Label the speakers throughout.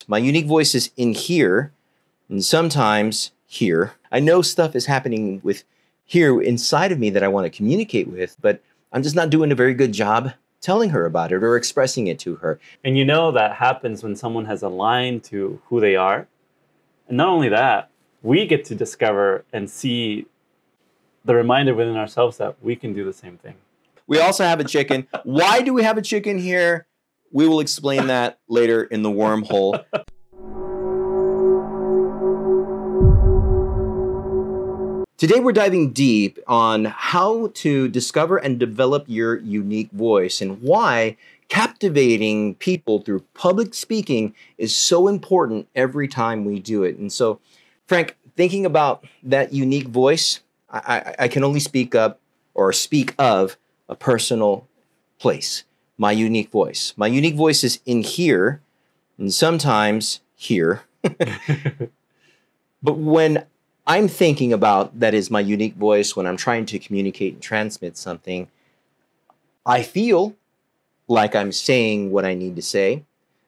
Speaker 1: My unique voice is in here and sometimes here. I know stuff is happening with here inside of me that I want to communicate with, but I'm just not doing a very good job telling her about it or expressing it to her.
Speaker 2: And you know that happens when someone has aligned to who they are. And not only that, we get to discover and see the reminder within ourselves that we can do the same thing.
Speaker 1: We also have a chicken. Why do we have a chicken here? We will explain that later in the wormhole. Today we're diving deep on how to discover and develop your unique voice and why captivating people through public speaking is so important every time we do it. And so, Frank, thinking about that unique voice, I can only speak of a personal place, my unique voice. My unique voice is in here and sometimes here. But when I'm thinking about that is my unique voice, when I'm trying to communicate and transmit something, I feel like I'm saying what I need to say,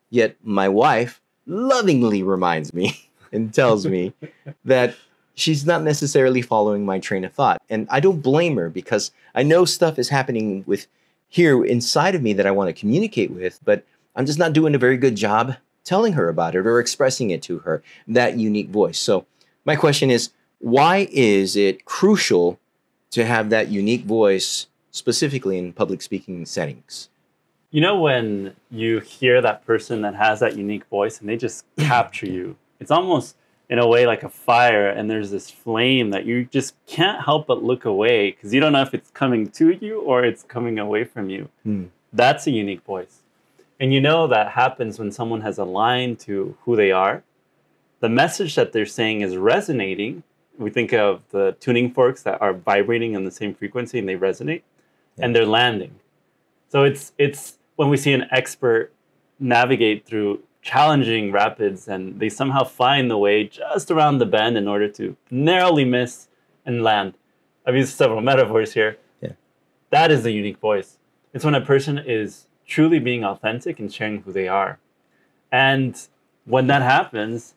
Speaker 1: yet my wife lovingly reminds me and tells me that she's not necessarily following my train of thought. And I don't blame her because I know stuff is happening with here inside of me that I want to communicate with, but I'm just not doing a very good job telling her about it or expressing it to her, that unique voice. So my question is, why is it crucial to have that unique voice specifically in public speaking settings?
Speaker 2: You know, when you hear that person that has that unique voice and they just capture you, it's almost in a way like a fire, and there's this flame that you just can't help but look away because you don't know if it's coming to you or it's coming away from you. That's a unique voice. And you know that happens when someone has aligned to who they are. The message that they're saying is resonating. We think of the tuning forks that are vibrating on the same frequency and they resonate, and they're landing. So it's when we see an expert navigate through challenging rapids and they somehow find the way just around the bend in order to narrowly miss and land. I've used several metaphors here.
Speaker 1: Yeah.
Speaker 2: That is the unique voice. It's when a person is truly being authentic and sharing who they are. And when that happens,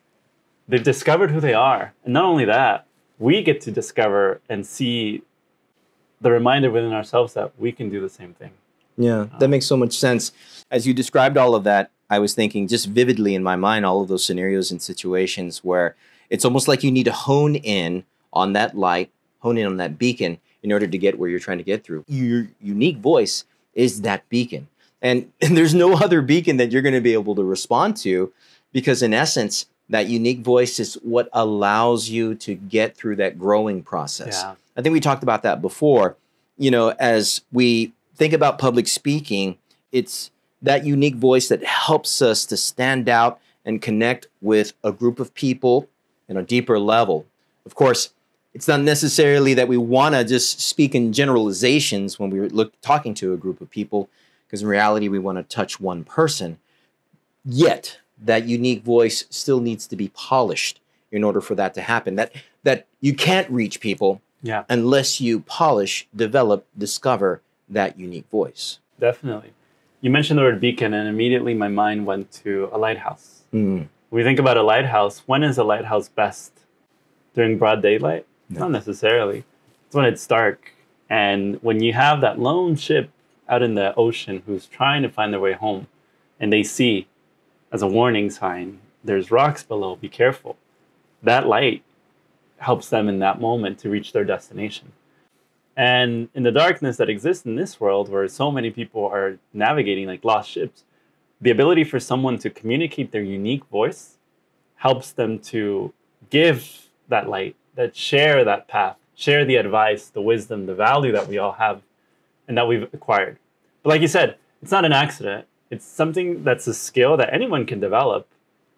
Speaker 2: they've discovered who they are. And not only that, we get to discover and see the reminder within ourselves that we can do the same thing.
Speaker 1: Yeah, that makes so much sense. As you described all of that, I was thinking just vividly in my mind all of those scenarios and situations where it's almost like you need to hone in on that light, hone in on that beacon in order to get where you're trying to get through. Your unique voice is that beacon. And there's no other beacon that you're going to be able to respond to because in essence, that unique voice is what allows you to get through that growing process.
Speaker 2: Yeah.
Speaker 1: I think we talked about that before. You know, as we think about public speaking, it's that unique voice that helps us to stand out and connect with a group of people in a deeper level. Of course, it's not necessarily that we want to just speak in generalizations when we're talking to a group of people, because in reality, we want to touch one person. Yet, that unique voice still needs to be polished in order for that to happen. That you can't reach people unless you polish, develop, discover that unique voice.
Speaker 2: Definitely. You mentioned the word beacon, and immediately my mind went to a lighthouse. When we think about a lighthouse, when is a lighthouse best? During broad daylight? No. Not necessarily. It's when it's dark. And when you have that lone ship out in the ocean who's trying to find their way home, and they see, as a warning sign, there's rocks below, be careful. That light helps them in that moment to reach their destination. And in the darkness that exists in this world, where so many people are navigating like lost ships, the ability for someone to communicate their unique voice helps them to give that light, that share that path, share the advice, the wisdom, the value that we all have and that we've acquired. But like you said, it's not an accident. It's something that's a skill that anyone can develop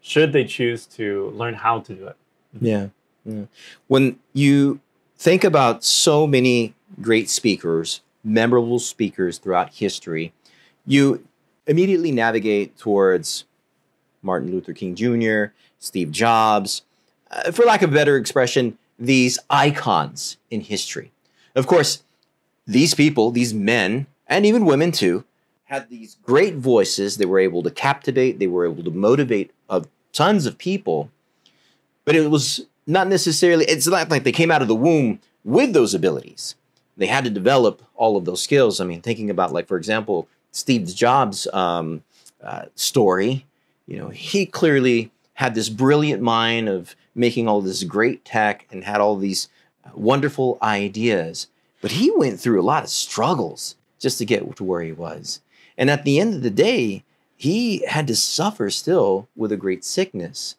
Speaker 2: should they choose to learn how to do it.
Speaker 1: Yeah. When you think about so many great speakers, memorable speakers throughout history, you immediately navigate towards Martin Luther King Jr., Steve Jobs, for lack of a better expression, these icons in history. Of course, these people, these men, and even women too, had these great voices. They were able to captivate, they were able to motivate a tons of people, but it was not necessarily, it's not like they came out of the womb with those abilities. They had to develop all of those skills. I mean, thinking about, like, for example, Steve Jobs' story, you know, he clearly had this brilliant mind of making all this great tech and had all these wonderful ideas. But he went through a lot of struggles just to get to where he was. And at the end of the day, he had to suffer still with a great sickness.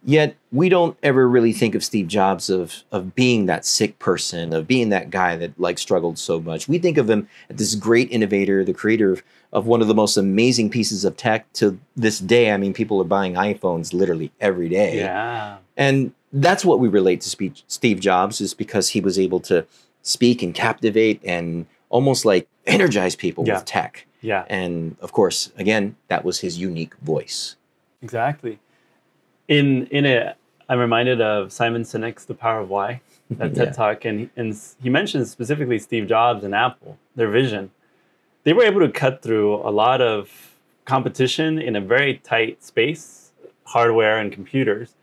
Speaker 1: Yet we don't ever really think of Steve Jobs of being that sick person, of being that guy that like struggled so much. We think of him as this great innovator, the creator of one of the most amazing pieces of tech to this day. I mean, people are buying iPhones literally every day.
Speaker 2: Yeah.
Speaker 1: And that's what we relate to Steve Jobs, is because he was able to speak and captivate and almost like energize people with tech.
Speaker 2: Yeah.
Speaker 1: And of course, again, that was his unique voice.
Speaker 2: Exactly. In it, I'm reminded of Simon Sinek's The Power of Why, that TED Talk, and he mentions specifically Steve Jobs and Apple, their vision. They were able to cut through a lot of competition in a very tight space, hardware and computers.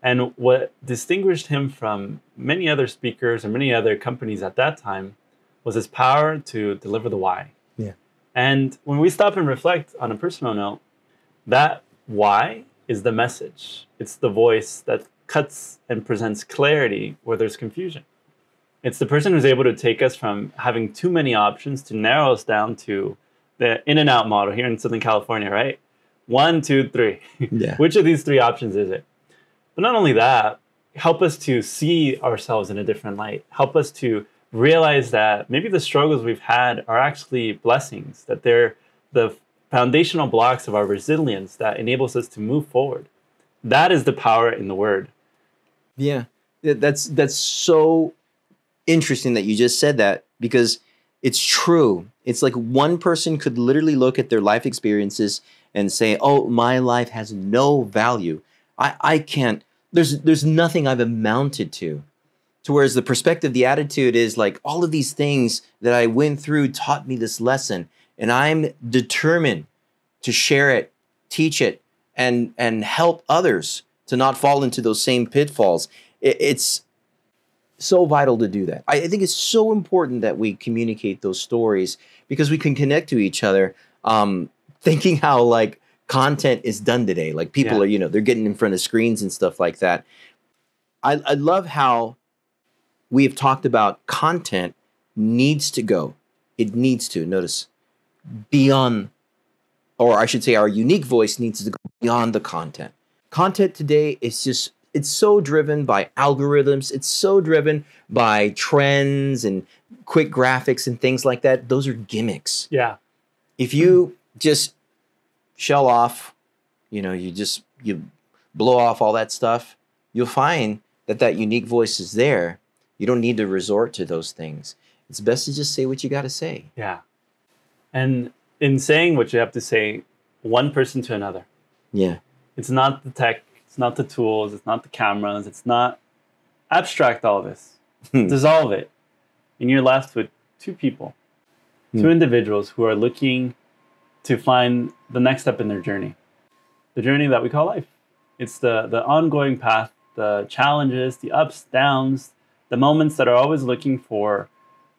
Speaker 2: And what distinguished him from many other speakers or many other companies at that time was his power to deliver the why.
Speaker 1: Yeah.
Speaker 2: And when we stop and reflect on a personal note, that why is the message. It's the voice that cuts and presents clarity where there's confusion. It's the person who's able to take us from having too many options to narrow us down to the in and out model here in Southern California, right? 1, 2, 3.
Speaker 1: Yeah.
Speaker 2: Which of these 3 options is it? But not only that, help us to see ourselves in a different light. Help us to realize that maybe the struggles we've had are actually blessings, that they're the foundational blocks of our resilience that enables us to move forward. That is the power in the word.
Speaker 1: Yeah, that's so interesting that you just said that, because it's true. It's like one person could literally look at their life experiences and say, oh, my life has no value. I can't, there's nothing I've amounted to. Whereas the perspective, the attitude is like, all of these things that I went through taught me this lesson. And I'm determined to share it, teach it, and help others to not fall into those same pitfalls. It's so vital to do that. I think it's so important that we communicate those stories, because we can connect to each other, thinking how like content is done today. Like people are, you know, they're getting in front of screens and stuff like that. I love how we have talked about content needs to go. It needs to, notice, beyond, or I should say our unique voice needs to go beyond the content. Content today is just, it's so driven by algorithms. It's so driven by trends and quick graphics and things like that. Those are gimmicks.
Speaker 2: Yeah.
Speaker 1: If you just shell off, you know, you blow off all that stuff, you'll find that that unique voice is there. You don't need to resort to those things. It's best to just say what you got to say.
Speaker 2: Yeah. And in saying what you have to say, one person to another.
Speaker 1: Yeah.
Speaker 2: It's not the tech, it's not the tools, it's not the cameras, it's not abstract all this. Dissolve it. And you're left with 2 people, 2 individuals who are looking to find the next step in their journey. The journey that we call life. It's the ongoing path, the challenges, the ups, downs, the moments that are always looking for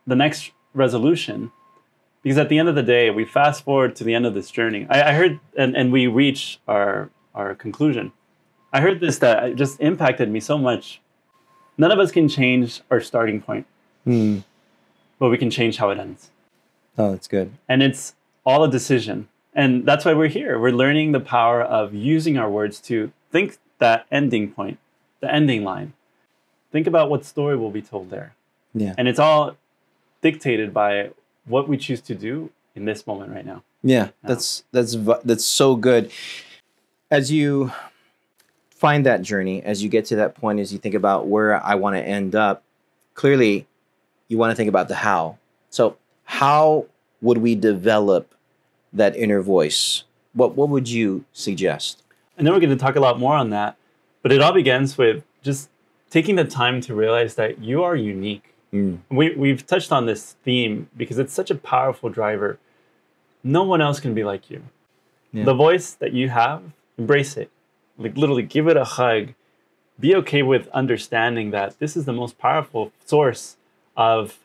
Speaker 2: the next resolution. Because at the end of the day, we fast forward to the end of this journey. I heard, and we reach our conclusion. I heard this that just impacted me so much. None of us can change our starting point, but we can change how it ends.
Speaker 1: Oh, that's good.
Speaker 2: And it's all a decision. And that's why we're here. We're learning the power of using our words to think that ending point, the ending line. Think about what story will be told there.
Speaker 1: Yeah.
Speaker 2: And it's all dictated by what we choose to do in this moment right now.
Speaker 1: Yeah, that's so good. As you find that journey, as you get to that point, as you think about where I want to end up, clearly you want to think about the how. So how would we develop that inner voice? What would you suggest?
Speaker 2: And then we're going to talk a lot more on that. But it all begins with just taking the time to realize that you are unique. We've touched on this theme because it's such a powerful driver. No one else can be like you. Yeah. The voice that you have, embrace it. like literally give it a hug. Be okay with understanding that this is the most powerful source of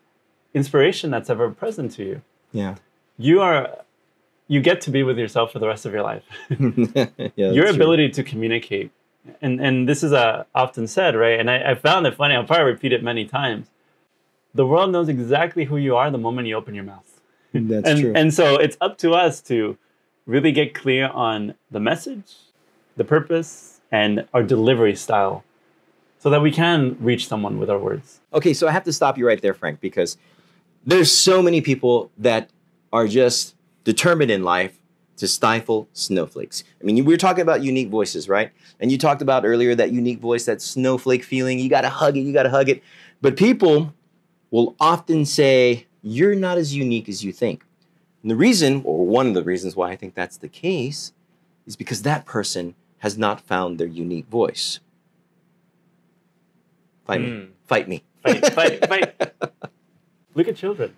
Speaker 2: inspiration that's ever present to you.
Speaker 1: Yeah.
Speaker 2: You get to be with yourself for the rest of your life.
Speaker 1: Yeah,
Speaker 2: Your ability to communicate, and this is often said, right? And I found it funny. I'll probably repeat it many times. The world knows exactly who you are the moment you open your mouth.
Speaker 1: That's true.
Speaker 2: And so it's up to us to really get clear on the message, the purpose, and our delivery style so that we can reach someone with our words.
Speaker 1: Okay, so I have to stop you right there, Frank, because there's so many people that are just determined in life to stifle snowflakes. I mean, we were talking about unique voices, right? And you talked about earlier that unique voice, that snowflake feeling, you gotta hug it, you gotta hug it. But people will often say, you're not as unique as you think. And the reason, or one of the reasons why I think that's the case, is because that person has not found their unique voice. Fight me. Fight me.
Speaker 2: Fight. Look at children.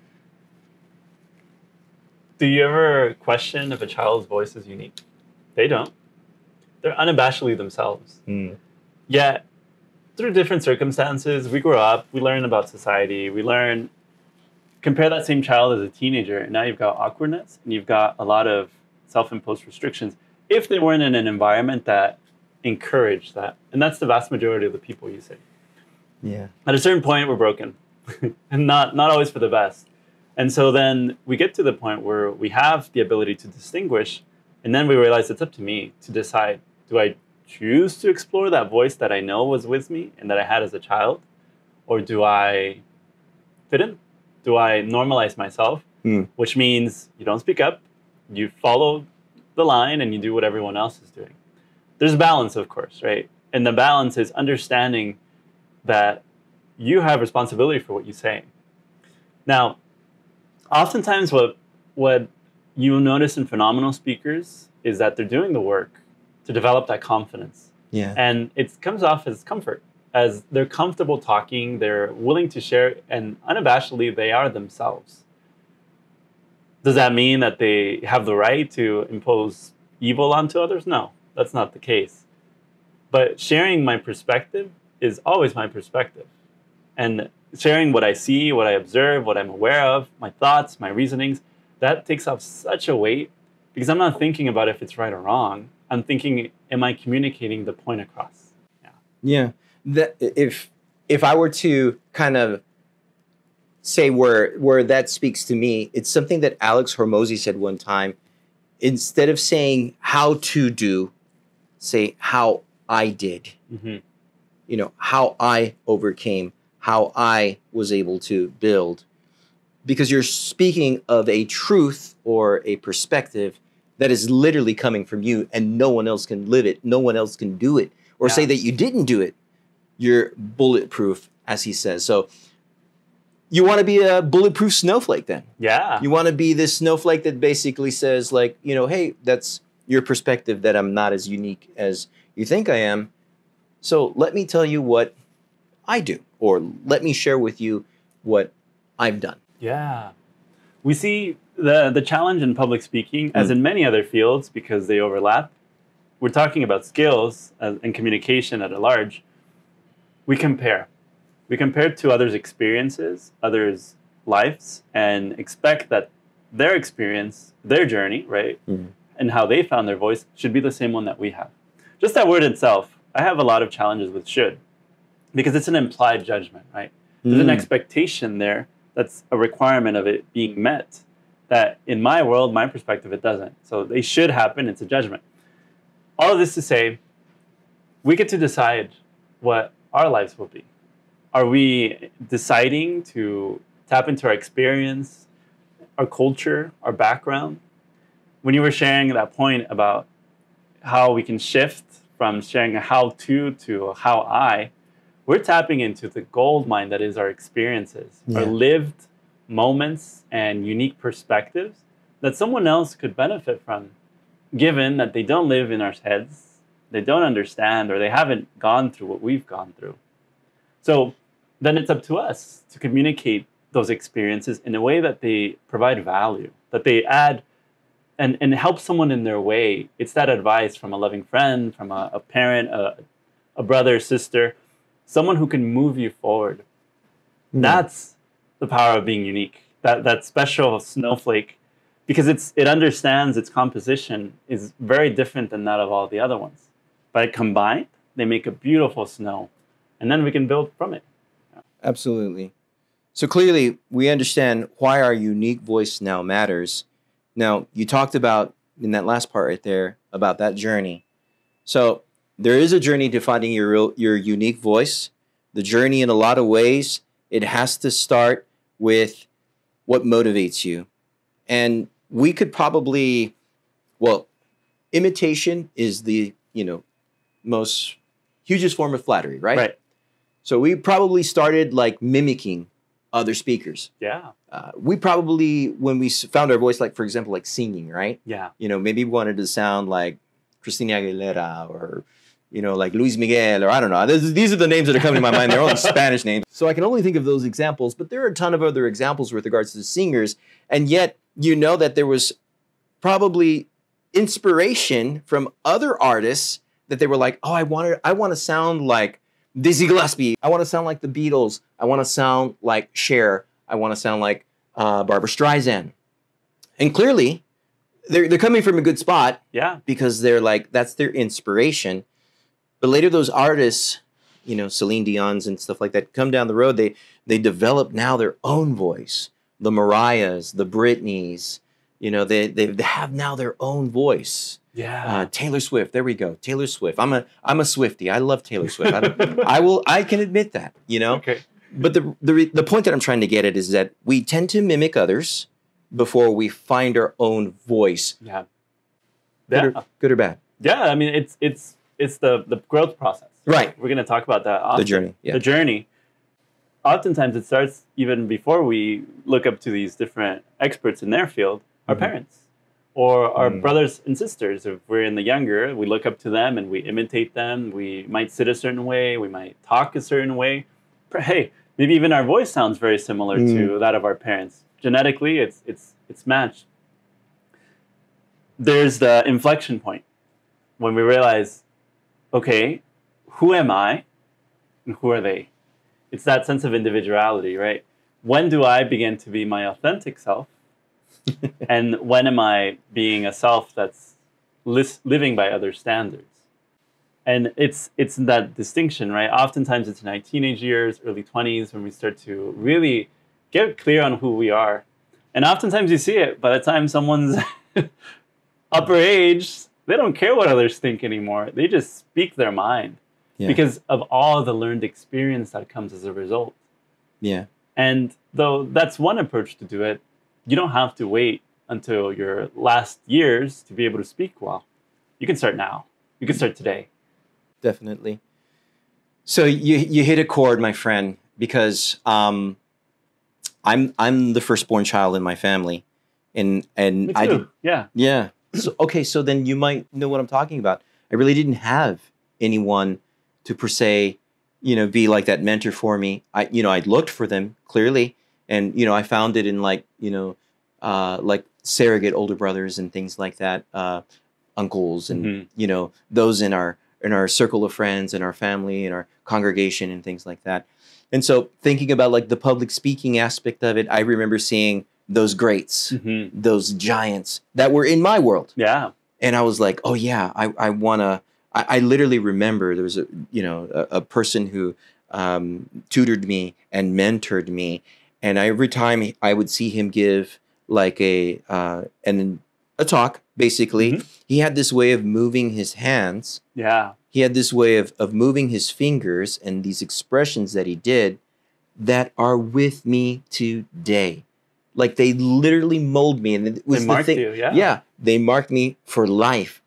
Speaker 2: Do you ever question if a child's voice is unique? They don't. They're unabashedly themselves. Yet, through different circumstances, we grow up, we learn about society, compare that same child as a teenager, and now you've got awkwardness, and you've got a lot of self-imposed restrictions, if they weren't in an environment that encouraged that. And that's the vast majority of the people you see.
Speaker 1: Yeah.
Speaker 2: At a certain point, we're broken, and not always for the best. And so then we get to the point where we have the ability to distinguish, and then we realize it's up to me to decide, do I choose to explore that voice that I know was with me and that I had as a child? Or do I fit in? Do I normalize myself? Which means you don't speak up, you follow the line, and you do what everyone else is doing. There's a balance, of course, right? And the balance is understanding that you have responsibility for what you say. Now, oftentimes what you notice in phenomenal speakers is that they're doing the work to develop that confidence.
Speaker 1: Yeah.
Speaker 2: And it comes off as comfort, as they're comfortable talking, they're willing to share, and unabashedly, they are themselves. Does that mean that they have the right to impose evil onto others? No, that's not the case. But sharing my perspective is always my perspective. And sharing what I see, what I observe, what I'm aware of, my thoughts, my reasonings, that takes off such a weight because I'm not thinking about if it's right or wrong. I'm thinking, am I communicating the point across?
Speaker 1: Yeah. That if I were to kind of say where that speaks to me, it's something that Alex Hormozy said one time. Instead of saying how to do, say how I did. You know, how I overcame, how I was able to build. Because you're speaking of a truth or a perspective that is literally coming from you and no one else can live it. No one else can do it. Or say that you didn't do it. You're bulletproof, as he says. So you want to be a bulletproof snowflake then.
Speaker 2: Yeah.
Speaker 1: You want to be this snowflake that basically says like, you know, hey, that's your perspective that I'm not as unique as you think I am. So let me tell you what I do, or let me share with you what I've done.
Speaker 2: Yeah. We see the challenge in public speaking, as in many other fields, because they overlap. We're talking about skills and communication at a large. We compare. We compare to others' experiences, others' lives, and expect that their experience, their journey, right, and how they found their voice should be the same one that we have. Just that word itself, I have a lot of challenges with should, because it's an implied judgment, right? There's an expectation there that's a requirement of it being met that in my world, my perspective, it doesn't. So they should happen. It's a judgment. All of this to say, we get to decide what our lives will be. Are we deciding to tap into our experience, our culture, our background? When you were sharing that point about how we can shift from sharing a how-to to a how-I, we're tapping into the gold mine that is our experiences, our lived moments and unique perspectives that someone else could benefit from, given that they don't live in our heads, they don't understand, or they haven't gone through what we've gone through. So then it's up to us to communicate those experiences in a way that they provide value, that they add and help someone in their way. It's that advice from a loving friend, from a parent, a brother, sister, someone who can move you forward. That's the power of being unique. That special snowflake, because it understands its composition is very different than that of all the other ones. But combined, they make a beautiful snow, and then we can build from it.
Speaker 1: Absolutely. So clearly, we understand why our unique voice now matters. Now, you talked about, in that last part right there, about that journey. So there is a journey to finding your unique voice. The journey, in a lot of ways, it has to start with what motivates you. And we could probably, well, imitation is the, most hugest form of flattery, right?
Speaker 2: Right.
Speaker 1: So we probably started like mimicking other speakers.
Speaker 2: Yeah.
Speaker 1: We probably, when we found our voice, like, for example, like singing, right?
Speaker 2: Yeah.
Speaker 1: Maybe we wanted to sound like Christina Aguilera or, like Luis Miguel, or I don't know. These are the names that are coming to my mind. They're all Spanish names. So I can only think of those examples, but there are a ton of other examples with regards to singers. And yet, that there was probably inspiration from other artists that they were like, oh, I want to sound like Dizzy Gillespie. I want to sound like the Beatles. I want to sound like Cher. I want to sound like Barbra Streisand. And clearly, they're coming from a good spot.
Speaker 2: Yeah.
Speaker 1: Because they're like, that's their inspiration. But later, those artists, Celine Dion's and stuff like that, come down the road. They develop now their own voice. The Mariahs, the Britneys, they have now their own voice.
Speaker 2: Yeah.
Speaker 1: Taylor Swift. There we go. Taylor Swift. I'm a Swiftie. I love Taylor Swift. I can admit that.
Speaker 2: Okay.
Speaker 1: But the point that I'm trying to get at is that we tend to mimic others before we find our own voice.
Speaker 2: Yeah.
Speaker 1: Good or bad.
Speaker 2: Yeah. I mean, it's the growth process.
Speaker 1: Right.
Speaker 2: We're going to talk about that often.
Speaker 1: The journey. Yeah.
Speaker 2: The journey. Oftentimes, it starts even before we look up to these different experts in their field, our parents. Or our brothers and sisters. If we're in the younger, we look up to them and we imitate them. We might sit a certain way. We might talk a certain way. Hey, maybe even our voice sounds very similar to that of our parents. Genetically, it's matched. There's the inflection point when we realize, okay, who am I and who are they? It's that sense of individuality, right? When do I begin to be my authentic self? And when am I being a self that's living by other standards? And it's that distinction, right? Oftentimes it's in our teenage years, early 20s, when we start to really get clear on who we are. And oftentimes you see it by the time someone's upper age, they don't care what others think anymore. They just speak their mind because of all the learned experience that comes as a result.
Speaker 1: Yeah.
Speaker 2: And though that's one approach to do it, you don't have to wait until your last years to be able to speak well. You can start now. You can start today.
Speaker 1: Definitely. So you hit a chord, my friend, because I'm the firstborn child in my family, and
Speaker 2: Me too.
Speaker 1: Yeah. So then you might know what I'm talking about. I really didn't have anyone to per se, be like that mentor for me. I looked for them clearly. And, I found it in like surrogate older brothers and things like that, uncles and, those in our circle of friends and our family and our congregation and things like that. And so thinking about like the public speaking aspect of it, I remember seeing those greats, those giants that were in my world.
Speaker 2: Yeah.
Speaker 1: And I was like, oh yeah, I literally remember there was a person who tutored me and mentored me. And every time I would see him give like a talk, basically, he had this way of moving his hands.
Speaker 2: Yeah.
Speaker 1: He had this way of moving his fingers and these expressions that he did that are with me today. Like they literally mold me. And it was
Speaker 2: they marked you, yeah.
Speaker 1: Yeah, they marked me for life.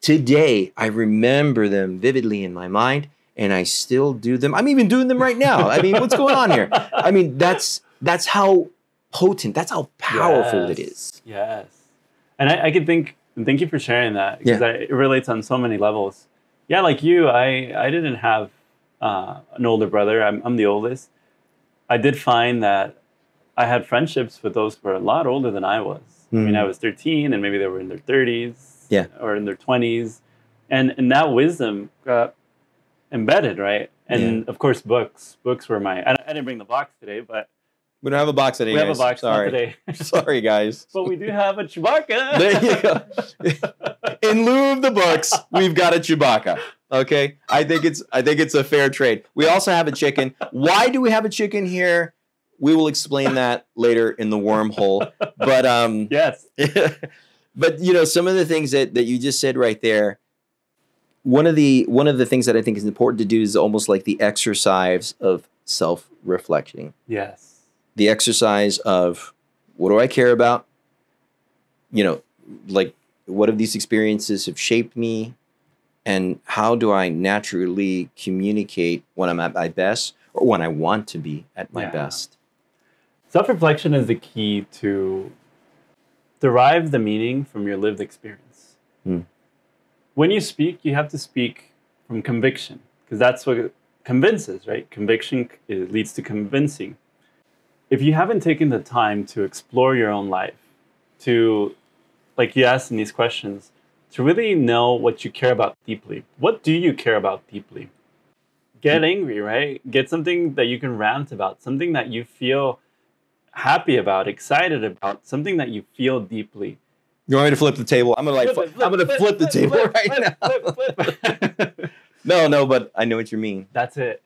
Speaker 1: Today, I remember them vividly in my mind, and I still do them. I'm even doing them right now. I mean, what's going on here? I mean, that's how potent, that's how powerful it is.
Speaker 2: Yes. And I can think, and thank you for sharing that, because it relates on so many levels. Yeah, like you, I didn't have an older brother. I'm the oldest. I did find that I had friendships with those who were a lot older than I was. I mean, I was 13 and maybe they were in their 30s or in their 20s. And that wisdom got embedded, right? And of course, books. Books were I didn't bring the box today, but
Speaker 1: we don't have a box today.
Speaker 2: We have a box not today.
Speaker 1: Sorry, guys.
Speaker 2: But we do have a Chewbacca.
Speaker 1: There you go. In lieu of the books, we've got a Chewbacca. Okay, I think it's a fair trade. We also have a chicken. Why do we have a chicken here? We will explain that later in the wormhole. But
Speaker 2: yes.
Speaker 1: But you know, some of the things that you just said right there. One of the things that I think is important to do is almost like the exercise of self-reflecting.
Speaker 2: Yes.
Speaker 1: The exercise of, what do I care about? You know, like, what of these experiences have shaped me? And how do I naturally communicate when I'm at my best or when I want to be at my best?
Speaker 2: Self-reflection is the key to derive the meaning from your lived experience. When you speak, you have to speak from conviction, because that's what convinces, right? Conviction leads to convincing. If you haven't taken the time to explore your own life, to, like you asked in these questions, to really know what you care about deeply. What do you care about deeply? Get angry, right? Get something that you can rant about, something that you feel happy about, excited about, something that you feel deeply.
Speaker 1: You want me to flip the table? I'm gonna flip the table right now. No, but I know what you mean.
Speaker 2: That's it.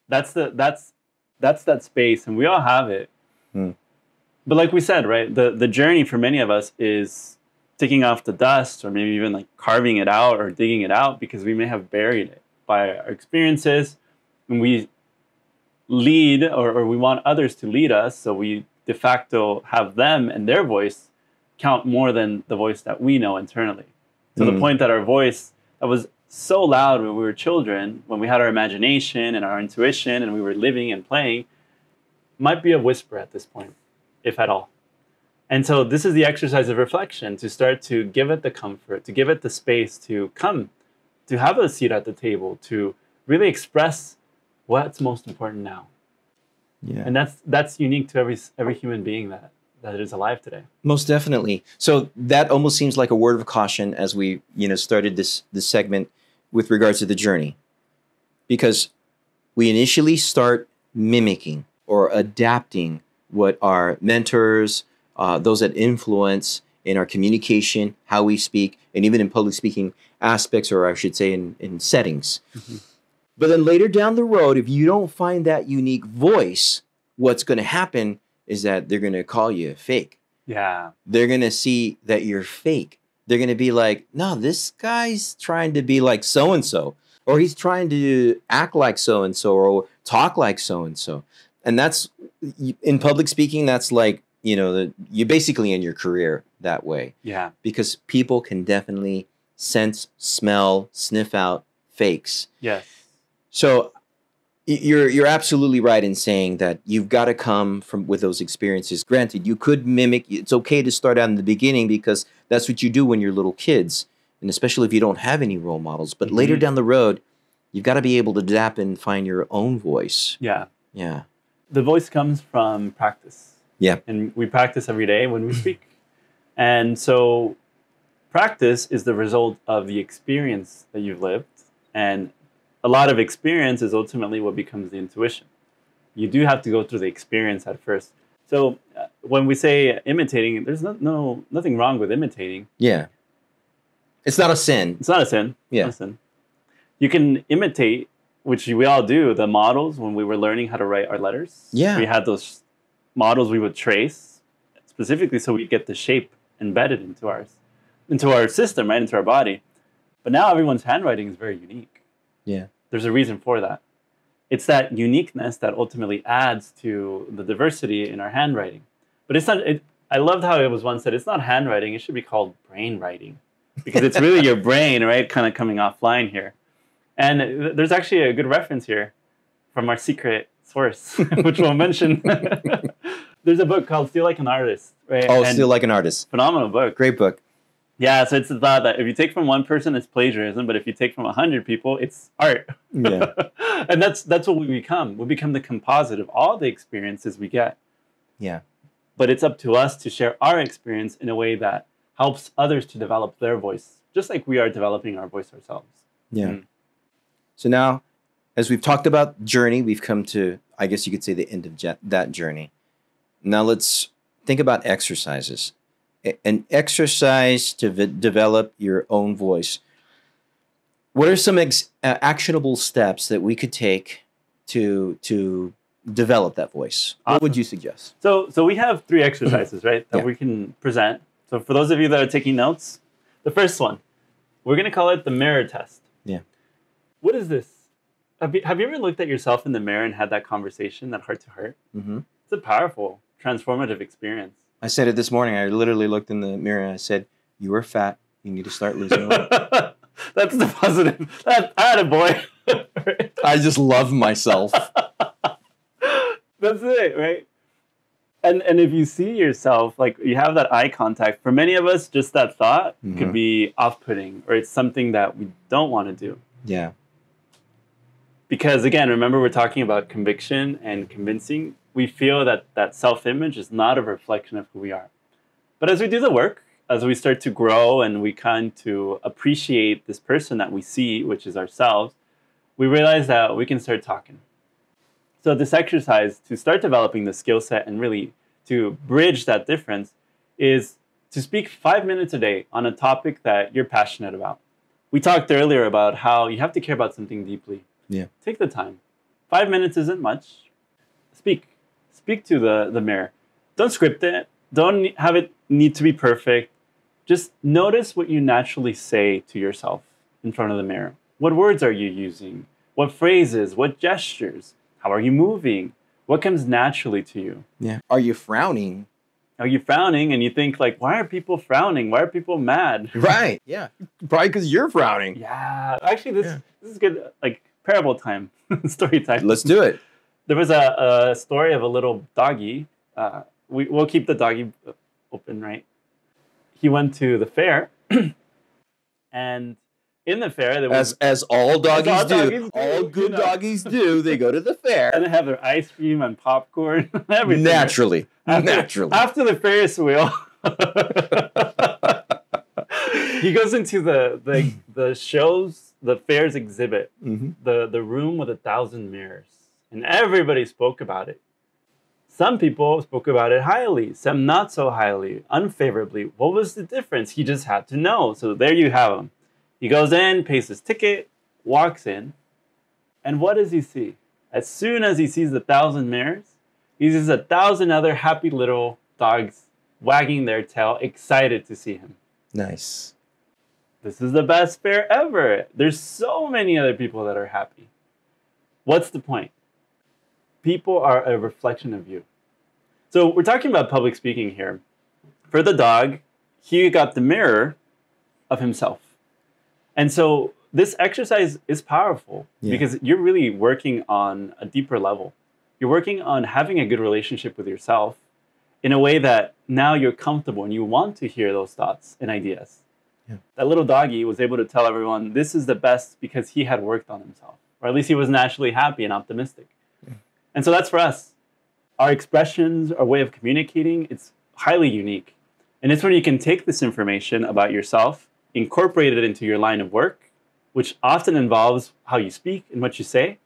Speaker 2: That's that space, and we all have it. But like we said, right, the journey for many of us is taking off the dust, or maybe even like carving it out or digging it out, because we may have buried it by our experiences, and we lead, or we want others to lead us, so we de facto have them and their voice count more than the voice that we know internally. To the point that our voice that was so loud when we were children, when we had our imagination and our intuition and we were living and playing, might be a whisper at this point, if at all. And so this is the exercise of reflection, to start to give it the comfort, to give it the space to come, to have a seat at the table, to really express what's most important now. Yeah. And that's unique to every human being that is alive today. Most
Speaker 1: definitely. So that almost seems like a word of caution as we, started this segment with regards to the journey, because we initially start mimicking or adapting what our mentors, those that influence in our communication, how we speak, and even in public speaking aspects, or I should say in settings. But then later down the road, if you don't find that unique voice, what's going to happen is that they're going to call you fake.
Speaker 2: Yeah.
Speaker 1: They're going to see that you're fake. They're going to be like, no, this guy's trying to be like so-and-so, or he's trying to act like so-and-so, or talk like so-and-so. And that's, in public speaking, that's like, you're basically in your career that way.
Speaker 2: Yeah.
Speaker 1: Because people can definitely sense, smell, sniff out fakes.
Speaker 2: Yes.
Speaker 1: So you're absolutely right in saying that you've got to come with those experiences. Granted, you could mimic. It's okay to start out in the beginning, because that's what you do when you're little kids, and especially if you don't have any role models. But later down the road, you've got to be able to adapt and find your own voice.
Speaker 2: Yeah.
Speaker 1: Yeah.
Speaker 2: The voice comes from practice.
Speaker 1: Yeah.
Speaker 2: And we practice every day when we speak. And so practice is the result of the experience that you've lived. And a lot of experience is ultimately what becomes the intuition. You do have to go through the experience at first. So when we say imitating, there's nothing wrong with imitating.
Speaker 1: Yeah. It's not a sin.
Speaker 2: It's not a sin.
Speaker 1: Yeah.
Speaker 2: Not a sin. You can imitate, which we all do, the models when we were learning how to write our letters.
Speaker 1: Yeah.
Speaker 2: We had those models we would trace, specifically so we get the shape embedded into our system, right, into our body. But now everyone's handwriting is very unique.
Speaker 1: Yeah.
Speaker 2: There's a reason for that. It's that uniqueness that ultimately adds to the diversity in our handwriting. But it's not, I loved how it was once said, it's not handwriting, it should be called brain writing. Because it's really your brain, right, kind of coming offline here. And there's actually a good reference here from our secret source, which we'll mention. There's a book called Steal Like an Artist, right?
Speaker 1: Oh, Steal Like an Artist.
Speaker 2: Phenomenal book.
Speaker 1: Great book.
Speaker 2: Yeah, so it's the thought that if you take from one person, it's plagiarism, but if you take from 100 people, it's art.
Speaker 1: Yeah.
Speaker 2: And that's what we become. We become the composite of all the experiences we get.
Speaker 1: Yeah.
Speaker 2: but it's up to us to share our experience in a way that helps others to develop their voice, just like we are developing our voice ourselves.
Speaker 1: Yeah. So now, as we've talked about journey, we've come to, I guess you could say, the end of that journey. Now let's think about exercises. An exercise to develop your own voice. What are some actionable steps that we could take to develop that voice? What would you suggest?
Speaker 2: So we have 3 exercises, right, that we can present. So for those of you that are taking notes, the first one, we're going to call it the mirror test.
Speaker 1: Yeah.
Speaker 2: What is this? Have you ever looked at yourself in the mirror and had that conversation, that heart to heart? Mm-hmm. It's a powerful, transformative experience.
Speaker 1: I said it this morning. I literally looked in the mirror and I said, "You are fat. You need to start losing weight."
Speaker 2: That's the positive. Attaboy.
Speaker 1: I just love myself.
Speaker 2: That's it, right? And if you see yourself, like you have that eye contact, for many of us, just that thought could be off-putting, or it's something that we don't want to do.
Speaker 1: Yeah.
Speaker 2: Because again, remember we're talking about conviction and convincing. We feel that that self-image is not a reflection of who we are. But as we do the work, as we start to grow and we kind to appreciate this person that we see, which is ourselves, we realize that we can start talking. So this exercise to start developing the skill set and really to bridge that difference is to speak 5 minutes a day on a topic that you're passionate about. We talked earlier about how you have to care about something deeply.
Speaker 1: Yeah.
Speaker 2: Take the time. 5 minutes isn't much. Speak. Speak to the mirror. Don't script it. Don't have it need to be perfect. Just notice what you naturally say to yourself in front of the mirror. What words are you using? What phrases? What gestures? How are you moving? What comes naturally to you?
Speaker 1: Yeah. Are you frowning?
Speaker 2: Are you frowning and you think like, why are people frowning? Why are people mad?
Speaker 1: Right. Yeah. Probably because you're frowning.
Speaker 2: Yeah. Actually, this is good. Like parable time, story time.
Speaker 1: Let's do it.
Speaker 2: There was a story of a little doggy. We'll keep the doggy open, right? He went to the fair, and in the fair, there was,
Speaker 1: as all doggies do, all good
Speaker 2: you know.
Speaker 1: doggies do. They go to the fair,
Speaker 2: And they have their ice cream and popcorn, everything.
Speaker 1: naturally.
Speaker 2: After the Ferris wheel, he goes into the shows, the fair's exhibit, the room with 1,000 mirrors, and everybody spoke about it. Some people spoke about it highly, some not so highly, unfavorably. What was the difference? He just had to know. So there you have him. He goes in, pays his ticket, walks in, and what does he see? As soon as he sees the 1,000 mirrors, he sees 1,000 other happy little dogs wagging their tail, excited to see him.
Speaker 1: Nice.
Speaker 2: This is the best fair ever. There's so many other people that are happy. What's the point? People are a reflection of you. So we're talking about public speaking here. For the dog, he got the mirror of himself. And so this exercise is powerful because you're really working on a deeper level. You're working on having a good relationship with yourself in a way that now you're comfortable and you want to hear those thoughts and ideas. Yeah. That little doggy was able to tell everyone this is the best because he had worked on himself, or at least he was naturally happy and optimistic. Yeah. And so that's for us. Our expressions, our way of communicating, it's highly unique. And it's when you can take this information about yourself, incorporate it into your line of work, which often involves how you speak and what you say.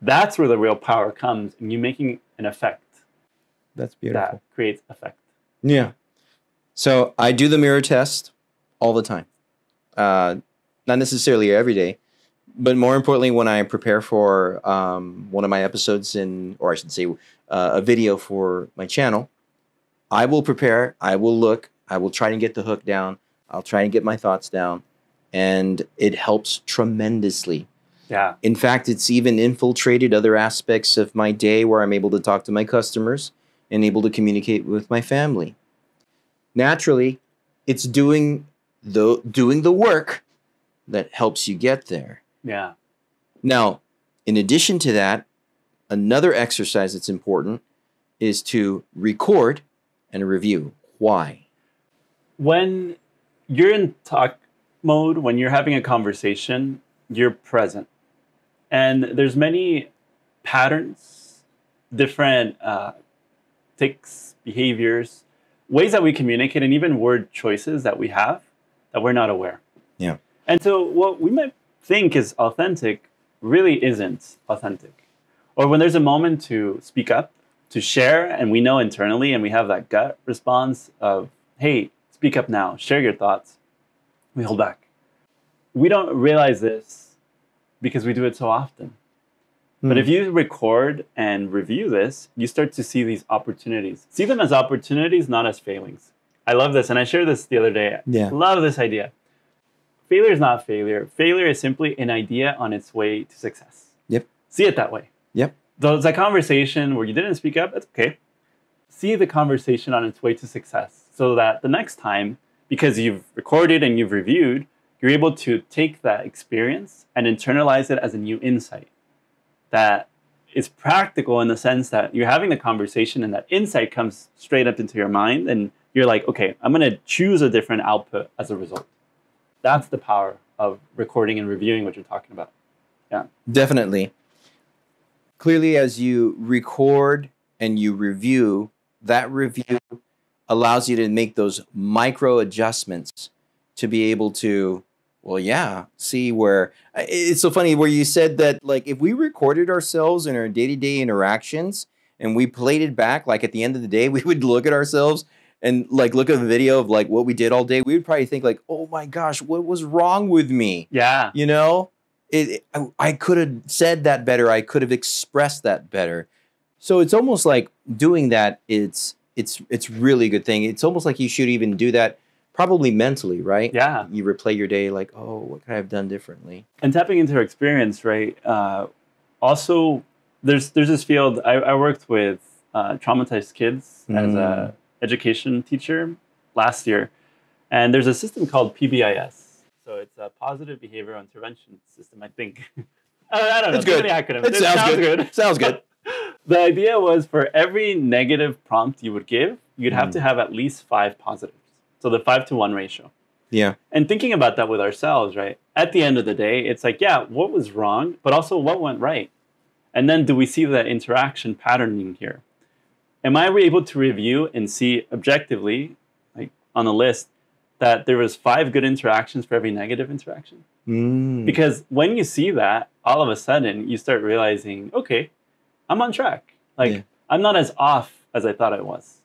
Speaker 2: That's where the real power comes in you making an effect.
Speaker 1: That's beautiful.
Speaker 2: That creates effect.
Speaker 1: Yeah. So I do the mirror test all the time. Not necessarily every day, but more importantly, when I prepare for one of my episodes or I should say a video for my channel, I will prepare, I will look, I will try to get the hook down, I'll try and get my thoughts down, and it helps tremendously.
Speaker 2: Yeah.
Speaker 1: In fact, it's even infiltrated other aspects of my day where I'm able to talk to my customers and able to communicate with my family. Naturally, it's doing the work that helps you get there.
Speaker 2: Yeah.
Speaker 1: Now, in addition to that, another exercise that's important is to record and review. Why?
Speaker 2: When you're in talk mode, when you're having a conversation, you're present. And there's many patterns, different tics, behaviors, ways that we communicate, and even word choices that we have that we're not aware.
Speaker 1: Yeah.
Speaker 2: And so what we might think is authentic really isn't authentic. Or when there's a moment to speak up, to share, and we know internally, and we have that gut response of, hey, speak up now, share your thoughts, we hold back. We don't realize this because we do it so often. But if you record and review this, you start to see these opportunities. See them as opportunities, not as failings. I love this, and I shared this the other day.
Speaker 1: Yeah.
Speaker 2: Love this idea. Failure is not failure. Failure is simply an idea on its way to success.
Speaker 1: Yep.
Speaker 2: See it that way.
Speaker 1: Yep.
Speaker 2: So it's a conversation where you didn't speak up, that's okay. See the conversation on its way to success so that the next time, because you've recorded and you've reviewed, you're able to take that experience and internalize it as a new insight that is practical in the sense that you're having the conversation and that insight comes straight up into your mind and you're like, okay, I'm going to choose a different output as a result. That's the power of recording and reviewing what you're talking about. Yeah.
Speaker 1: Definitely. Clearly, as you record and you review, that review allows you to make those micro adjustments to be able to, well, yeah, see where it's so funny where you said that, like, if we recorded ourselves in our day-to-day interactions and we played it back, like at the end of the day, we would look at ourselves and like look at a video of like what we did all day. We would probably think like, oh my gosh, what was wrong with me?
Speaker 2: Yeah.
Speaker 1: You know? I could have said that better. I could have expressed that better. So it's almost like doing that. It's really a good thing. It's almost like you should even do that probably mentally, right?
Speaker 2: Yeah.
Speaker 1: You replay your day like, oh, what could I have done differently?
Speaker 2: And tapping into our experience, right? Also, there's this field. I worked with traumatized kids as a education teacher last year, and there's a system called PBIS. So it's a positive behavioral intervention system, I think. I don't know.
Speaker 1: It's good.
Speaker 2: Acronyms.
Speaker 1: It sounds good. Sounds good.
Speaker 2: The idea was for every negative prompt you would give, you'd have to have at least 5 positives. So the 5-to-1 ratio.
Speaker 1: Yeah.
Speaker 2: And thinking about that with ourselves, right? At the end of the day, it's like, yeah, what was wrong, but also what went right? And then do we see that interaction patterning here? Am I able to review and see objectively, like on the list, that there was 5 good interactions for every negative interaction? Because when you see that, all of a sudden you start realizing, okay, I'm on track. Like I'm not as off as I thought I was.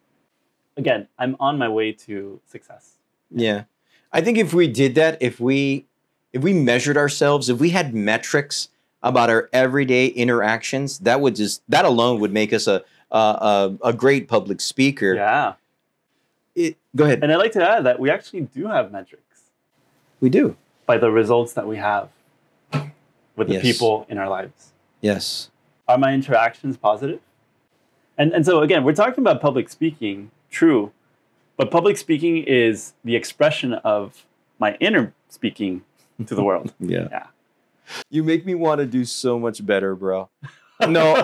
Speaker 2: Again, I'm on my way to success.
Speaker 1: Yeah. I think if we did that, if we measured ourselves, if we had metrics about our everyday interactions, that alone would make us a great public speaker.
Speaker 2: Yeah.
Speaker 1: Go ahead.
Speaker 2: And I'd like to add that we actually do have metrics.
Speaker 1: We do.
Speaker 2: By the results that we have with the people in our lives.
Speaker 1: Yes.
Speaker 2: Are my interactions positive? And so again, we're talking about public speaking, true, but public speaking is the expression of my inner speaking to the world. Yeah.
Speaker 1: You make me want to do so much better, bro. No,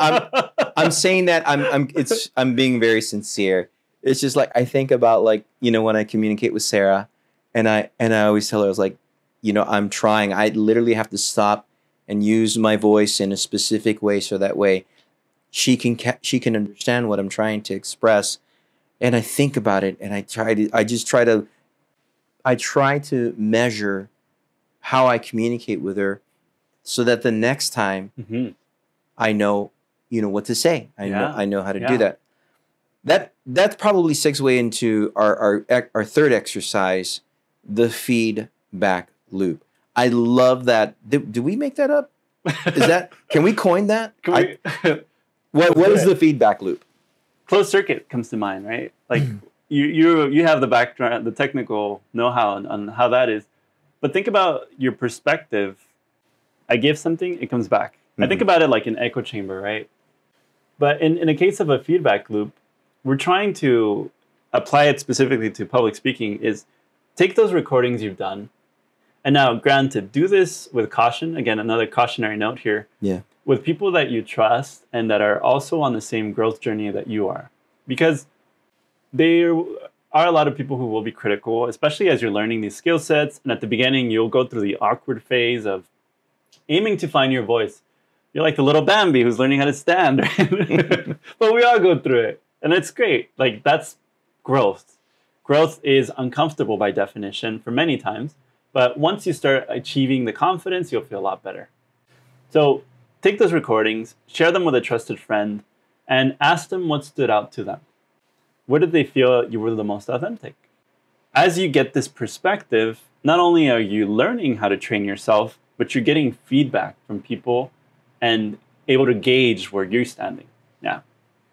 Speaker 1: I'm saying that I'm being very sincere. It's just like I think about like, when I communicate with Sarah and I always tell her, I was like, I'm trying. I literally have to stop and use my voice in a specific way so that way she can understand what I'm trying to express. And I think about it and I try to measure how I communicate with her so that the next time I know, what to say. I know how to do that. That probably segues into our third exercise, the feedback loop. I love that. Did we make that up? Can we coin that? What is the feedback loop?
Speaker 2: Closed circuit comes to mind, right? Like you have the background, the technical know-how on how that is. But think about your perspective. I give something, it comes back. I think about it like an echo chamber, right? But in a case of a feedback loop, we're trying to apply it specifically to public speaking is take those recordings you've done. And now, granted, do this with caution. Again, another cautionary note here.
Speaker 1: Yeah.
Speaker 2: With people that you trust and that are also on the same growth journey that you are. Because there are a lot of people who will be critical, especially as you're learning these skill sets. And at the beginning, you'll go through the awkward phase of aiming to find your voice. You're like the little Bambi who's learning how to stand. Right? But we all go through it. And it's great. Like, that's growth. Growth is uncomfortable by definition for many times. But once you start achieving the confidence, you'll feel a lot better. So take those recordings, share them with a trusted friend, and ask them what stood out to them. Where did they feel you were the most authentic? As you get this perspective, not only are you learning how to train yourself, but you're getting feedback from people and able to gauge where you're standing. Yeah.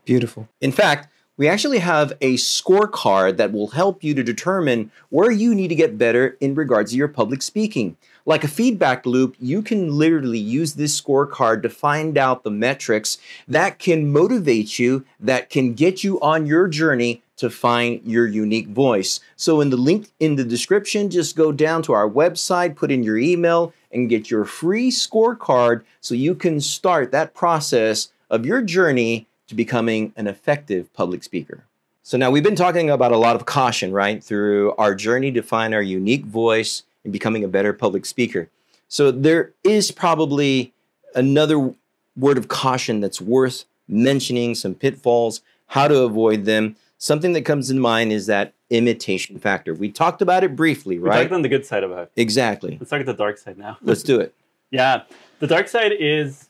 Speaker 1: Beautiful. In fact, we actually have a scorecard that will help you to determine where you need to get better in regards to your public speaking. Like a feedback loop, you can literally use this scorecard to find out the metrics that can motivate you, that can get you on your journey to find your unique voice. So in the link in the description, just go down to our website, put in your email, and get your free scorecard so you can start that process of your journey to becoming an effective public speaker. So now we've been talking about a lot of caution, right? Through our journey to find our unique voice and becoming a better public speaker. So there is probably another word of caution that's worth mentioning, some pitfalls, how to avoid them. Something that comes to mind is that imitation factor. We talked about it briefly, right?
Speaker 2: We talked on the good side about it.
Speaker 1: Exactly.
Speaker 2: Let's talk about the dark side now.
Speaker 1: Let's do it.
Speaker 2: Yeah. The dark side is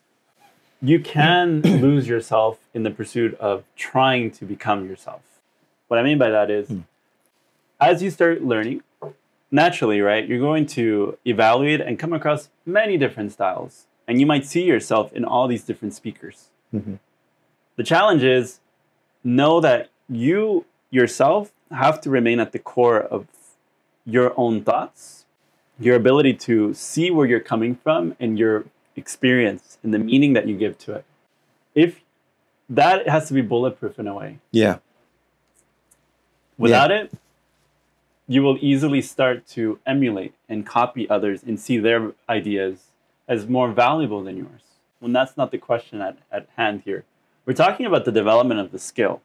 Speaker 2: you can lose yourself in the pursuit of trying to become yourself. What I mean by that is, as you start learning, naturally, right, you're going to evaluate and come across many different styles. And you might see yourself in all these different speakers. Mm-hmm. The challenge is, know that you yourself have to remain at the core of your own thoughts, your ability to see where you're coming from and your experience and the meaning that you give to it. If that has to be bulletproof in a way.
Speaker 1: Yeah.
Speaker 2: Without it, you will easily start to emulate and copy others and see their ideas as more valuable than yours. When that's not the question at hand here. We're talking about the development of the skill,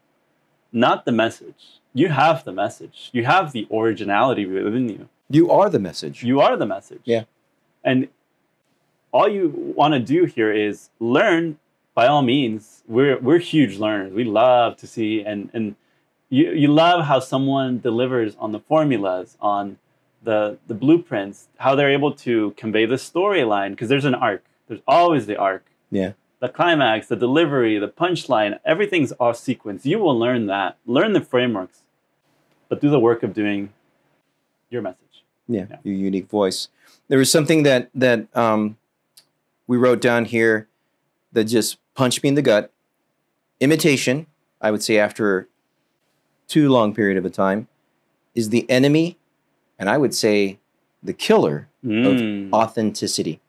Speaker 2: not the message. You have the message. You have the originality within you.
Speaker 1: You are the message.
Speaker 2: You are the message.
Speaker 1: Yeah.
Speaker 2: And all you want to do here is learn. By all means, we're huge learners. We love to see and you love how someone delivers on the formulas, on the blueprints, how they're able to convey the storyline, because there's an arc. There's always the arc.
Speaker 1: Yeah.
Speaker 2: The climax, the delivery, the punchline, everything's off sequence. You will learn that. Learn the frameworks, but do the work of doing your message.
Speaker 1: Yeah. Your unique voice. There was something that we wrote down here that just punched me in the gut. Imitation, I would say after too long period of a time, is the enemy, and I would say the killer of authenticity.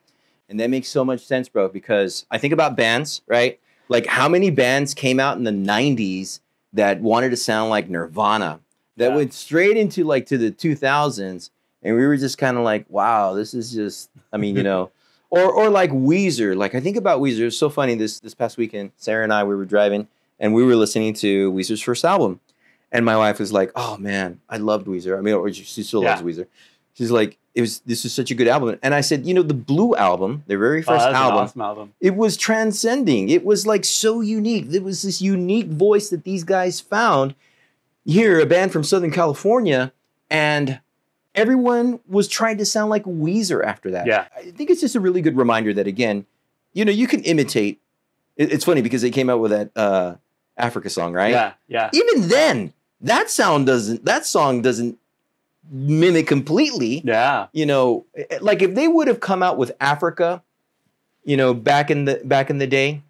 Speaker 1: And that makes so much sense, bro, because I think about bands, right? Like how many bands came out in the 90s that wanted to sound like Nirvana, that went straight into like to the 2000s, and we were just kind of like, wow, this is just, I mean, you know, or like Weezer. Like I think about Weezer. It was so funny this past weekend, Sarah and I, we were driving and we were listening to Weezer's first album. And my wife was like, oh man, I loved Weezer. I mean, or she still loves Weezer. She's like, this is such a good album. And I said, you know, the Blue album, their very first album,
Speaker 2: an awesome album,
Speaker 1: it was transcending. It was like so unique. There was this unique voice that these guys found here, a band from Southern California, and everyone was trying to sound like Weezer after that.
Speaker 2: Yeah.
Speaker 1: I think it's just a really good reminder that, again, you know, you can imitate. It's funny because they came out with that Africa song, right?
Speaker 2: Yeah, yeah.
Speaker 1: Even then, that song doesn't mimic completely.
Speaker 2: Yeah.
Speaker 1: You know, like if they would have come out with Africa, you know, back in the day,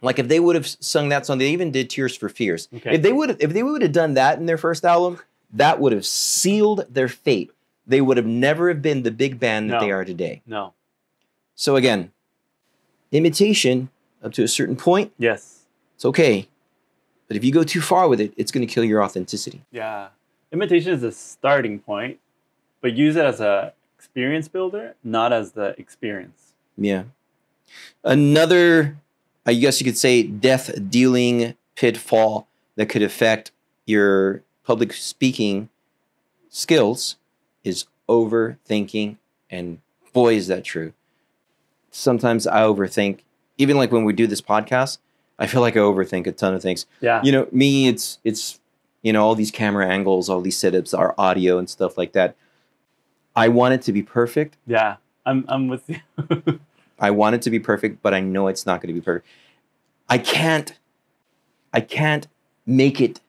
Speaker 1: like if they would have sung that song, they even did Tears for Fears.
Speaker 2: Okay.
Speaker 1: If they would have done that in their first album, that would have sealed their fate. They would have never have been the big band that they are today.
Speaker 2: No.
Speaker 1: So again, imitation up to a certain point,
Speaker 2: yes,
Speaker 1: it's okay. But if you go too far with it, it's going to kill your authenticity.
Speaker 2: Yeah. Imitation is a starting point, but use it as a experience builder, not as the experience.
Speaker 1: Yeah. Another, I guess you could say, death-dealing pitfall that could affect your public speaking skills is overthinking. And boy, is that true. Sometimes I overthink. Even like when we do this podcast, I feel like I overthink a ton of things.
Speaker 2: Yeah.
Speaker 1: You know, me, it's all these camera angles, all these setups, our audio and stuff like that. I want it to be perfect.
Speaker 2: Yeah, I'm with you.
Speaker 1: I want it to be perfect, but I know it's not going to be perfect. I can't make it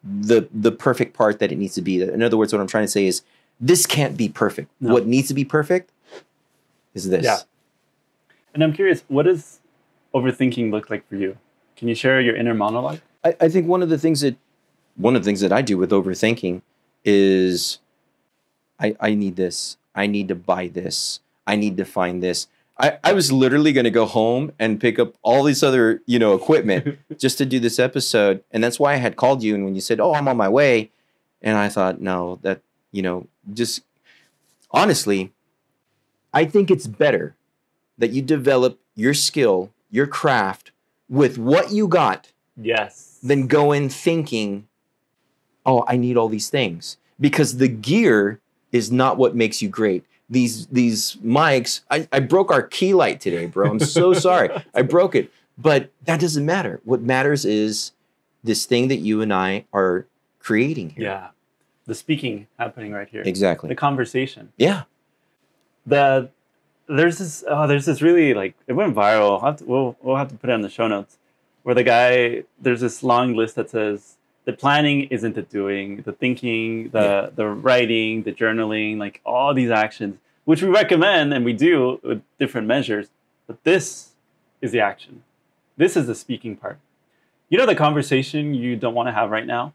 Speaker 1: the perfect part that it needs to be. In other words, what I'm trying to say is this can't be perfect. No. What needs to be perfect is this.
Speaker 2: Yeah. And I'm curious, what does overthinking look like for you? Can you share your inner monologue?
Speaker 1: I think one of the things that I do with overthinking is I need this. I need to buy this. I need to find this. I was literally going to go home and pick up all this other, equipment just to do this episode. And that's why I had called you. And when you said, oh, I'm on my way. And I thought, no, that, just honestly, I think it's better that you develop your skill, your craft with what you got.
Speaker 2: Yes.
Speaker 1: Than go in thinking, oh, I need all these things. Because the gear is not what makes you great. These mics, I broke our key light today, bro. I'm so sorry. I broke it. But that doesn't matter. What matters is this thing that you and I are creating here.
Speaker 2: Yeah. The speaking happening right here.
Speaker 1: Exactly.
Speaker 2: The conversation.
Speaker 1: Yeah.
Speaker 2: There's this really, like, it went viral. We'll have to put it on the show notes. Where there's this long list that says, the planning isn't the doing, the thinking, the writing, the journaling, like all these actions, which we recommend and we do with different measures. But this is the action. This is the speaking part. You know the conversation you don't want to have right now?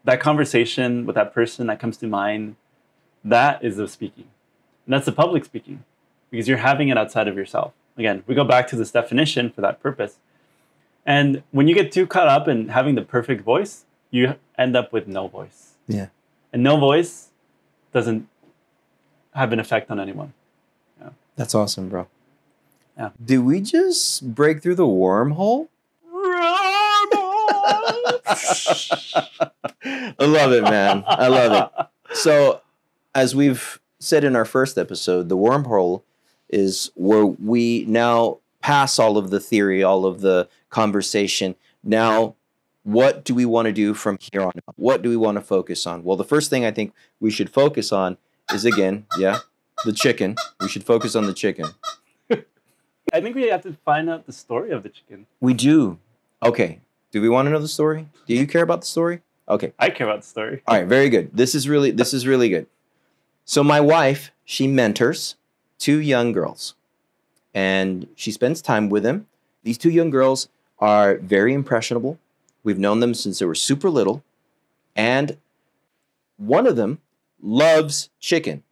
Speaker 2: That conversation with that person that comes to mind, that is the speaking. And that's the public speaking because you're having it outside of yourself. Again, we go back to this definition for that purpose. And when you get too caught up in having the perfect voice, you end up with no voice.
Speaker 1: Yeah.
Speaker 2: And no voice doesn't have an effect on anyone. Yeah.
Speaker 1: That's awesome, bro.
Speaker 2: Yeah.
Speaker 1: Did we just break through the wormhole? I love it, man. I love it. So, as we've said in our first episode, the wormhole is where we now pass all of the theory, all of the conversation. Now, what do we want to do from here on out? What do we want to focus on? Well, the first thing I think we should focus on is, again, the chicken. We should focus on the chicken.
Speaker 2: I think we have to find out the story of the chicken.
Speaker 1: We do. Okay. Do we want to know the story? Do you care about the story? Okay.
Speaker 2: I care about the story.
Speaker 1: All right. Very good. This is really good. So my wife, she mentors 2 young girls. And she spends time with them. These 2 young girls are very impressionable. We've known them since they were super little. And one of them loves chicken.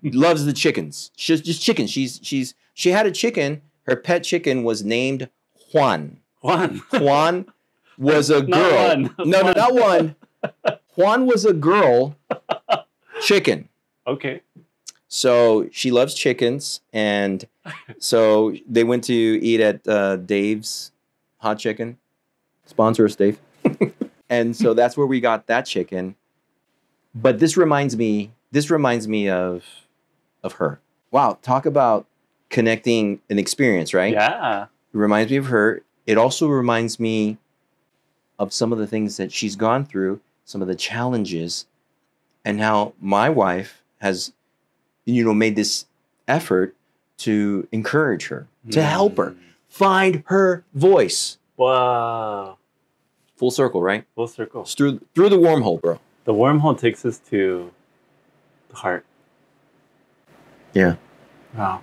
Speaker 1: Loves the chickens. She's just chicken. She had a chicken. Her pet chicken was named Juan. Juan was a girl. Not one. Juan was a girl chicken.
Speaker 2: Okay.
Speaker 1: So she loves chickens, and so they went to eat at Dave's Hot Chicken. Sponsor us, Dave. And so that's where we got that chicken. But this reminds me of her. Wow, talk about connecting an experience, right?
Speaker 2: Yeah.
Speaker 1: It reminds me of her. It also reminds me of some of the things that she's gone through, some of the challenges, and how my wife has made this effort to encourage her, to help her find her voice.
Speaker 2: Wow.
Speaker 1: Full circle, right?
Speaker 2: Full circle.
Speaker 1: It's through the wormhole, bro.
Speaker 2: The wormhole takes us to the heart.
Speaker 1: Yeah.
Speaker 2: Wow.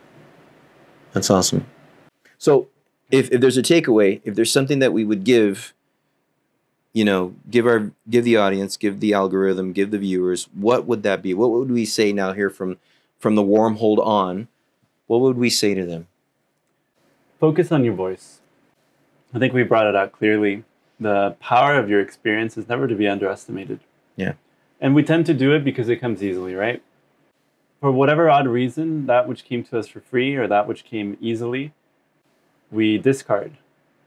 Speaker 1: That's awesome. So if there's a takeaway, if there's something that we would give the audience, give the algorithm, give the viewers, what would that be? What would we say now here from the wormhole on? What would we say to them?
Speaker 2: Focus on your voice. I think we brought it out clearly. The power of your experience is never to be underestimated.
Speaker 1: Yeah.
Speaker 2: And we tend to do it because it comes easily, right? For whatever odd reason, that which came to us for free or that which came easily, we discard.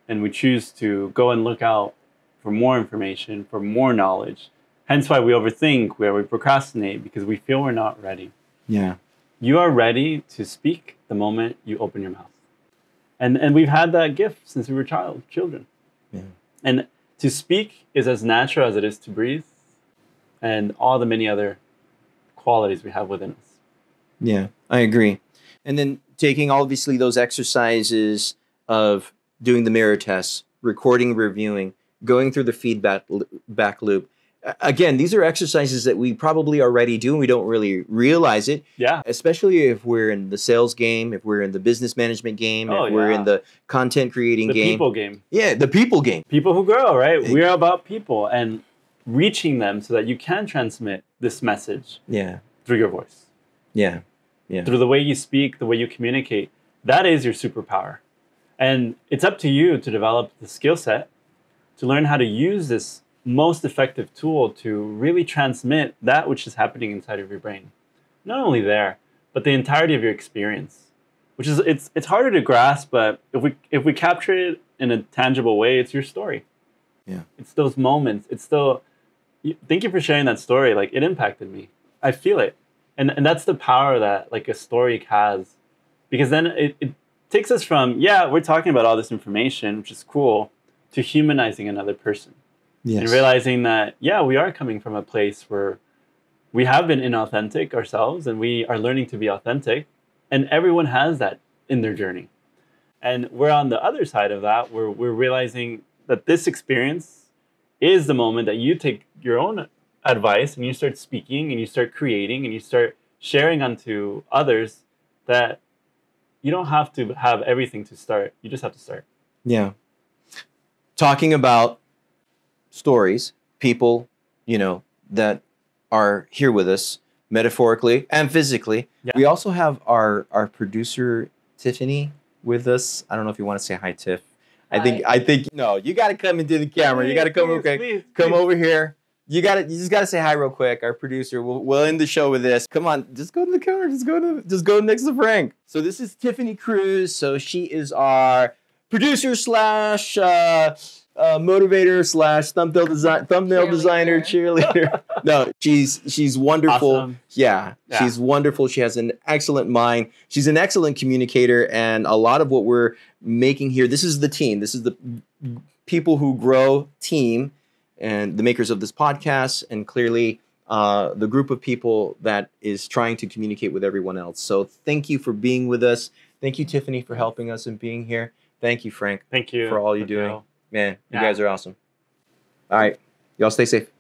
Speaker 2: And we choose to go and look out for more information, for more knowledge. Hence why we overthink, where we procrastinate, because we feel we're not ready.
Speaker 1: Yeah.
Speaker 2: You are ready to speak the moment you open your mouth. And we've had that gift since we were children.
Speaker 1: Yeah.
Speaker 2: And to speak is as natural as it is to breathe, and all the many other qualities we have within us.
Speaker 1: Yeah, I agree. And then taking obviously those exercises of doing the mirror tests, recording, reviewing, going through the feedback back loop. Again, these are exercises that we probably already do and we don't really realize it.
Speaker 2: Yeah.
Speaker 1: Especially if we're in the sales game, if we're in the business management game, if we're in the content creating game.
Speaker 2: The people game.
Speaker 1: Yeah, the people game.
Speaker 2: People who grow, right? We're about people and reaching them so that you can transmit this message through your voice.
Speaker 1: Yeah. Yeah.
Speaker 2: Through the way you speak, the way you communicate. That is your superpower. And it's up to you to develop the skill set to learn how to use this most effective tool to really transmit that which is happening inside of your brain. Not only there, but the entirety of your experience. Which is it's harder to grasp, but if we capture it in a tangible way, it's your story.
Speaker 1: Yeah.
Speaker 2: It's those moments. It's still thank you for sharing that story. Like, it impacted me. I feel it. And that's the power that like a story has. Because then it takes us from, we're talking about all this information, which is cool, to humanizing another person. Yes. And realizing that, we are coming from a place where we have been inauthentic ourselves and we are learning to be authentic. And everyone has that in their journey. And we're on the other side of that, where we're realizing that this experience is the moment that you take your own advice and you start speaking and you start creating and you start sharing unto others that you don't have to have everything to start. You just have to start.
Speaker 1: Yeah. Talking about stories, people, that are here with us metaphorically and physically. Yeah. We also have our producer, Tiffany, with us. I don't know if you want to say hi, Tiff. Hi. I think no, you got to come into the camera. You got to come come over here. You just gotta say hi real quick. Our producer, we'll end the show with this. Come on, just go to the camera. Just go next to Frank. So this is Tiffany Cruz. So she is our producer slash motivator slash thumbnail designer, cheerleader. No, she's wonderful. Awesome. Yeah, she's wonderful. She has an excellent mind. She's an excellent communicator, and a lot of what we're making here. This is the team. This is the People Who Grow team. And the makers of this podcast, and clearly the group of people that is trying to communicate with everyone else. So thank you for being with us. Thank you, Tiffany, for helping us and being here. Thank you, Frank.
Speaker 2: Thank you
Speaker 1: for all you're doing. Man, you guys are awesome. All right. Y'all stay safe.